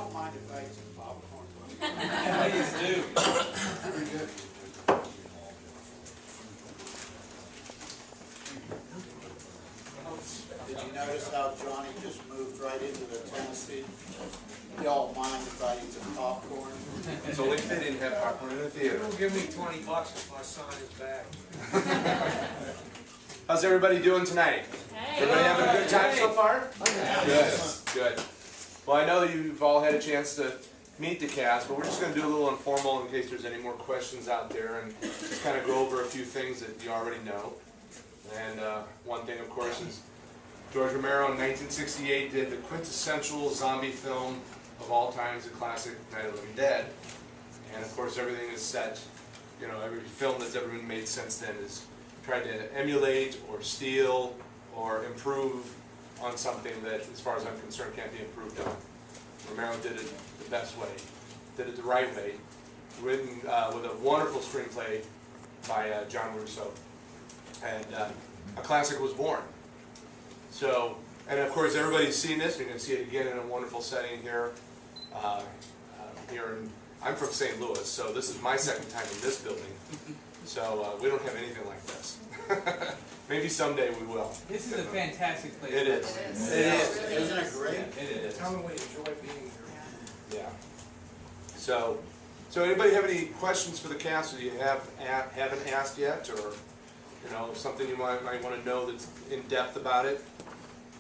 don't mind if I eat some popcorn. Please do. Very good. Did you notice how Johnny just moved right into the Tennessee? Y'all mind if I eat some popcorn? It's only fitting to have popcorn in the theater. It'll give me $20 if my sign is back. How's everybody doing tonight? Hey. Everybody having a good time so far? Good. Good. Well, I know that you've all had a chance to meet the cast, but we're just going to do a little informal in case there's any more questions out there and just kind of go over a few things that you already know. And one thing, of course, is George Romero in 1968 did the quintessential zombie film of all times, the classic Night of the Living Dead. And of course, everything is set, you know, every film that's ever been made since then is tried to emulate or steal or improve on something that, as far as I'm concerned, can't be improved on. Romero did it the best way, did it the right way, written with a wonderful screenplay by John Russo. And a classic was born. So, and of course everybody's seen this. You're going to see it again in a wonderful setting here. I'm from St. Louis, so this is my second time in this building. So we don't have anything like this. Maybe someday we will. This is a fantastic place. It is. It is. Isn't it great? It is. Tell me we enjoy being here. Yeah. So anybody have any questions for the cast that you haven't asked yet, or you know something you might want to know that's in depth about it?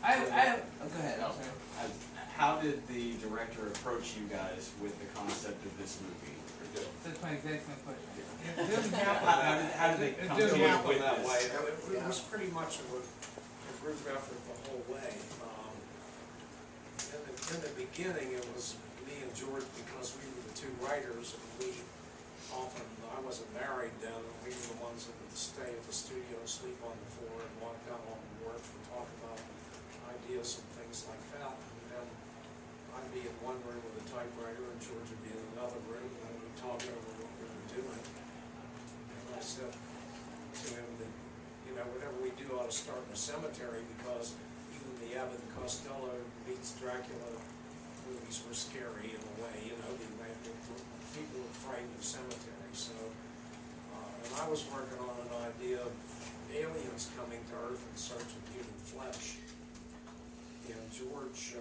Oh, go ahead. I'm sorry. How did the director approach you guys with the concept of this movie? That's my exact same question. It didn't How did they It come didn't to you happen with that this? way. It was pretty much a group effort the whole way. In the beginning, it was me and George because we were the two writers, and we often, I wasn't married then, and we were the ones that would stay at the studio, sleep on the floor, and walk down on the wharf and talk about ideas and things like that. And then I'd be in one room with a typewriter, and George would be in another room, and we'd talk over what we were doing. And I said to him that, you know, whatever we do ought to start in a cemetery, because even the Abbott and Costello meets Dracula movies were scary in a way, you know, people were frightened of cemeteries. So, and I was working on an idea of aliens coming to Earth in search of human flesh. And George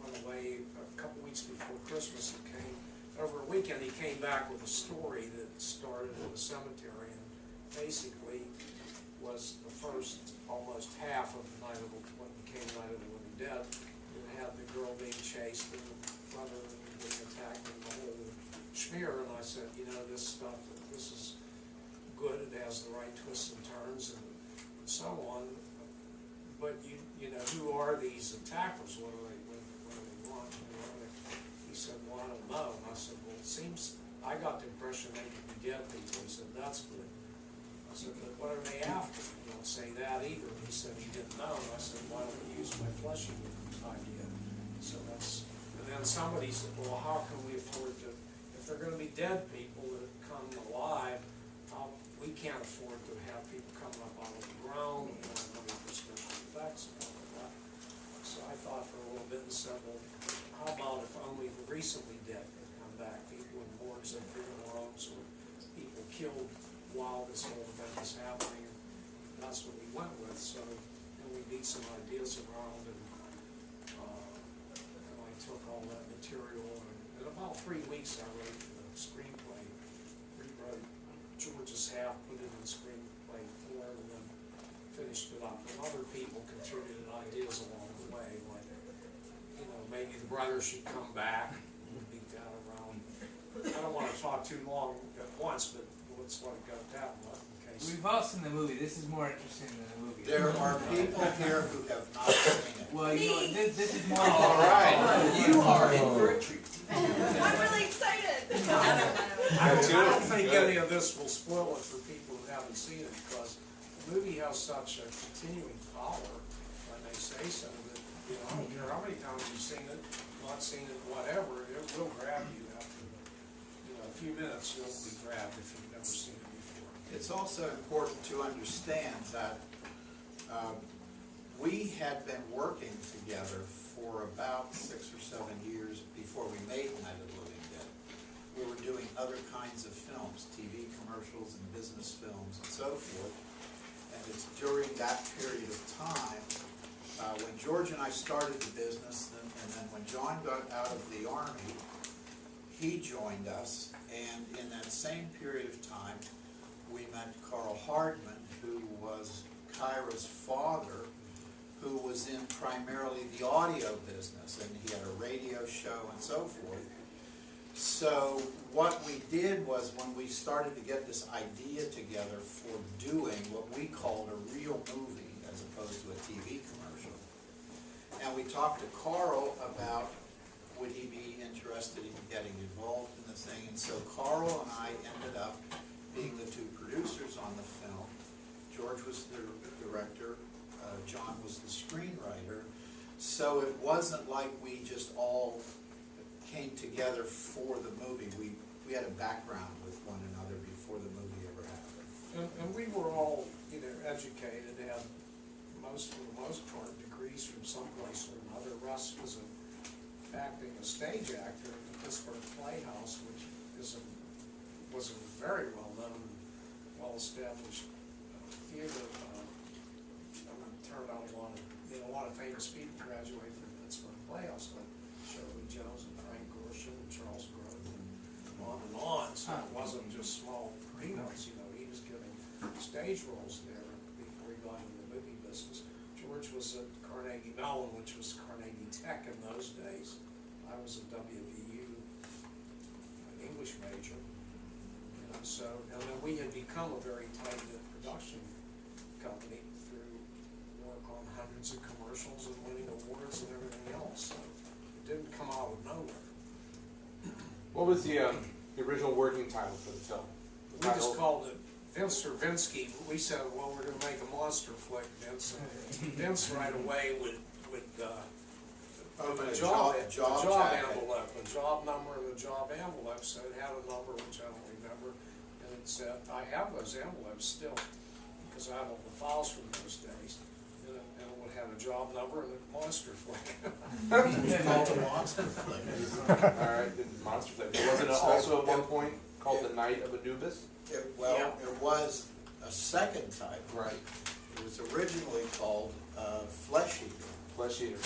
went away a couple weeks before Christmas and came, over a weekend he came back with a story that started in a cemetery and basically was the first almost half of what became Night of the Living Dead. It had the girl being chased and the brother being attacked and the whole schmear. And I said, you know, this stuff, this is good. It has the right twists and turns and so on. But you know, who are these attackers? What do they want? He said, well, I don't know. And I said, well, it seems, I got the impression they could be dead people. He said, that's good. I said, but what are they after? You don't say that either. He said he didn't know. And I said, why don't we use my fleshy idea? So that's, and then somebody said, well, how can we afford to, if they're going to be dead people that come alive, we can't afford to have people coming up out of the ground and money for special effects and all of that. So I thought for a little bit and said, well, how about if only the recently dead could come back? People in morgues and funeral homes or people killed while this whole event was happening. And that's what we went with. So, and we beat some ideas around, and I took all that material, and in about 3 weeks I wrote the screenplay, rewrote George's half, put it in screenplay form, and then finished it up. And other people contributed ideas along the way, like, you know, maybe the brother should come back, and beat that around. I don't want to talk too long at once, but let's let it go that way. We've all seen the movie. This is more interesting than the movie. There are people here who have not seen it. Well, you know, this is more. All right. You are in for a treat. I'm really excited. I don't think any of this will spoil it for people who haven't seen it, because the movie has such a continuing power, if I may say so, that, you know, I don't care how many times you've seen it, not seen it, whatever, it will grab you after, you know, a few minutes. You'll be grabbed if you've never seen it before. It's also important to understand that we had been working together for about 6 or 7 years before we made Night of the Living Dead. We were doing other kinds of films, TV commercials and business films and so forth. And it's during that period of time, when George and I started the business, and then when John got out of the Army, he joined us. And in that same period of time, we met Carl Hardman, who was Kyra's father, who was in primarily the audio business, and he had a radio show and so forth. So what we did was, when we started to get this idea together for doing what we called a real movie as opposed to a TV commercial, and we talked to Carl about would he be interested in getting involved in the thing, and so Carl and I ended up being the two producers on the film. George was the director, John was the screenwriter, so it wasn't like we just all came together for the movie. We had a background with one another before the movie ever happened. And we were all either educated, had for the most part, degrees from someplace or another. Russ was acting a stage actor at the Pittsburgh Playhouse, which was a very well-known, well-established theater. Turned out a lot of famous people graduated from the Pittsburgh Playhouse, like Shirley Jones and Frank Gorshin and Charles Grove and on. So it wasn't just small peanuts, you know. He was getting stage roles there before he got into the movie business. George was at Carnegie Mellon, which was Carnegie Tech in those days. I was a WVU, an English major. You know, so, and then we had become a very tight-knit production company through work on hundreds of commercials and winning awards and everything else. So it didn't come out of nowhere. What was the original working title for the film? We just called it Vince or Vinsky. We said, well, we're going to make a monster flick, Vince. And Vince right away would Open a a job jacket. envelope, a job number and a job envelope. So it had a number, which I don't remember, and it said, I have those envelopes still, because I have all the files from those days. And it would have a job number and a monster flick. It's called a monster flick. Alright, the monster flick. Wasn't it also at one point called The Night of Anubis? It was a second type. Right. It was originally called Flesh Eater. Flesh Eater.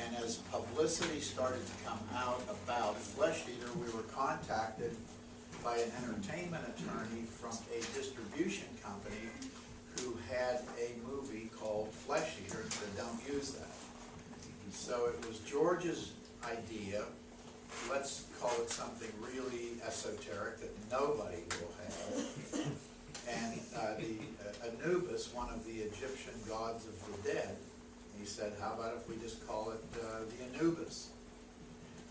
And as publicity started to come out about Flesh Eater, we were contacted by an entertainment attorney from a distribution company who had a movie called Flesh Eater and said, don't use that. So it was George's idea, let's call it something really esoteric that nobody will have. And the Anubis, one of the Egyptian gods of the dead, he said, how about if we just call it the Anubis?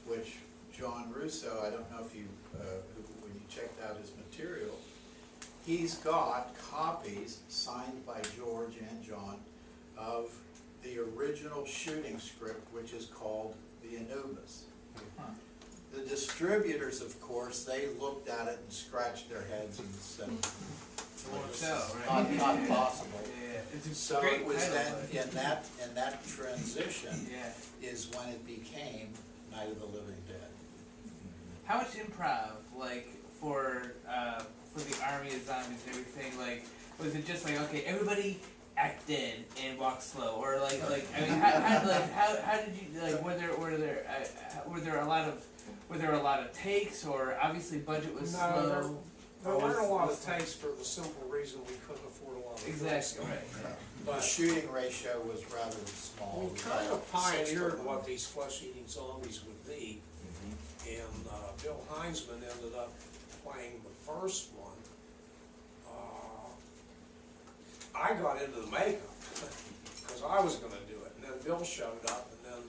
Which John Russo, I don't know if you, when you checked out his material, he's got copies signed by George and John of the original shooting script, which is called the Anubis. The distributors, of course, they looked at it and scratched their heads and said, not possible. It's a So great it was title, then but- in that transition Yeah. is when it became Night of the Living Dead. How much improv, like, for the army of zombies and everything, like, was it just like, okay, everybody act dead and walk slow, or like, I mean, how did you, like, were there a lot of takes, or obviously budget was slow? There weren't a lot of takes for the simple reason we couldn't afford a lot of Exactly, right. The But shooting ratio was rather small. we kind of pioneered what these flesh-eating zombies would be. And Bill Heinzman ended up playing the first one. I got into the makeup because I was going to do it. And then Bill showed up, and then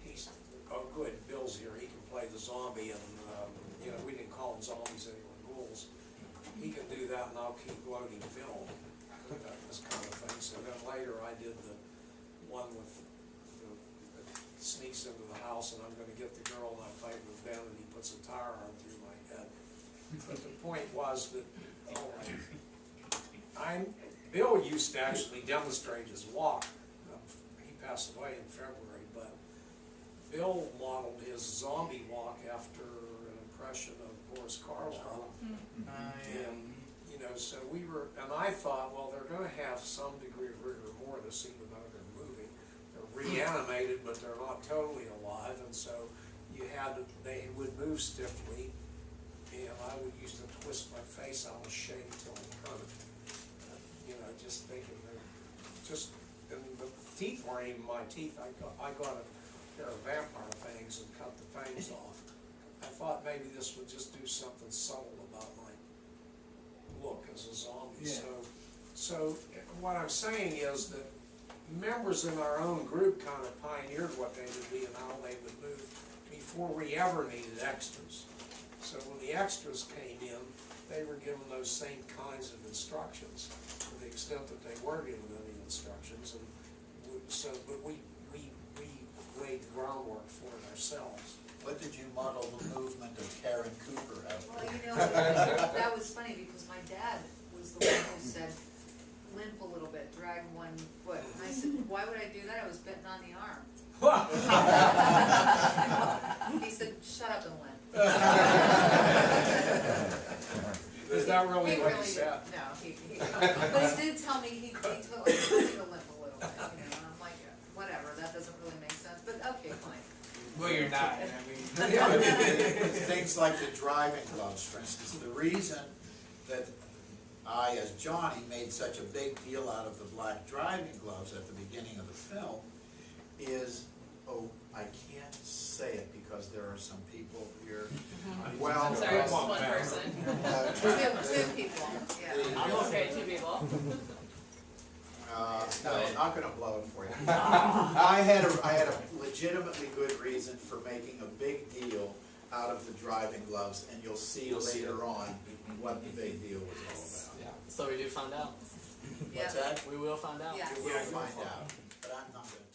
he's, oh good, Bill's here, he can play the zombie, and you know, we didn't call them zombies anymore, ghouls. He can do that, and I'll keep loading film, this kind of thing. So then later I did the one with that sneaks into the house, and I'm going to get the girl, and I fight with Ben, and he puts a tire on through my head. But the point was that Bill used to actually demonstrate his walk. He passed away in February, but Bill modeled his zombie walk after an impression of Boris Karloff. And, you know, so we were, and I thought, well, they're gonna have some degree of rigor mortis, even though they're moving. They're reanimated, but they're not totally alive, and so they would move stiffly, and I would used to twist my face out of shape till it hurt. You know, just thinking and the teeth weren't even my teeth. I got a pair of vampire fangs and cut the fangs off. I thought maybe this would just do something subtle about my look as a zombie. Yeah. So what I'm saying is that members in our own group kind of pioneered what they would be and how they would move before we ever needed extras. So when the extras came in, they were given those same kinds of instructions to the extent that they were given any instructions. And but we laid the groundwork for it ourselves. What did you model the movement of Karen Cooper after? Well, you know, that was funny because my dad was the one who said, limp a little bit, drag one foot. And I said, why would I do that? I was bitten on the arm. He said, shut up and limp. Is that really He what really he said? did. No, but he did tell me he told me to limp a little bit, you know, and I'm like, whatever, that doesn't really make sense, but okay, fine. Well, you're not. I mean, Things like the driving gloves, for instance. The reason that I, as Johnny, made such a big deal out of the black driving gloves at the beginning of the film is, I can't say it because there are some people here. Well, Sorry, just one person. Two people, yeah. I'm okay, two people. No, I'm not gonna blow it for you. I had a legitimately good reason for making a big deal out of the driving gloves, and you'll see later on what the big deal was all about. Yeah. So we do find out. What's that? We will find out. Yeah. You will find out, but I'm not gonna